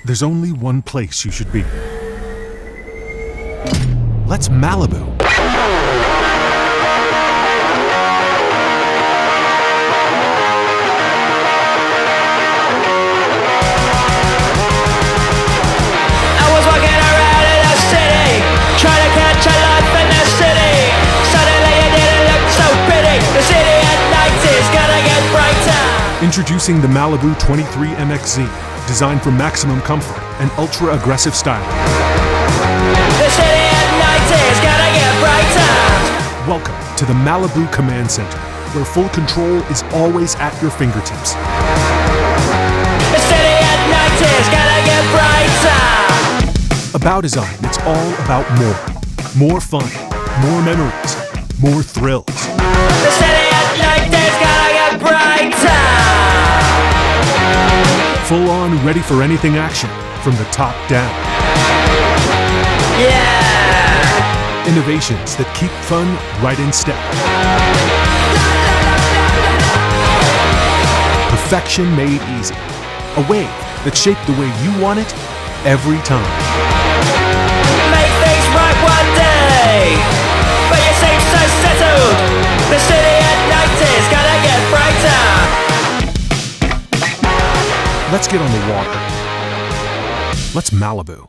there's only one place you should be. Let's Malibu. Introducing the Malibu 23 MXZ, designed for maximum comfort and ultra-aggressive styling. The city at night is gonna get brighter. Welcome to the Malibu Command Center, where full control is always at your fingertips. The city at night is gonna get brighter. About design, it's all about more. More fun, more memories, more thrills. The city at night is gonna get brighter. Full on, ready for anything action, from the top down. Yeah! Innovations that keep fun right in step. Perfection made easy. A wave that shaped the way you want it every time. Make things right one day, but you seem so settled. The city at night is gonna get brighter. Let's get on the water. Let's Malibu.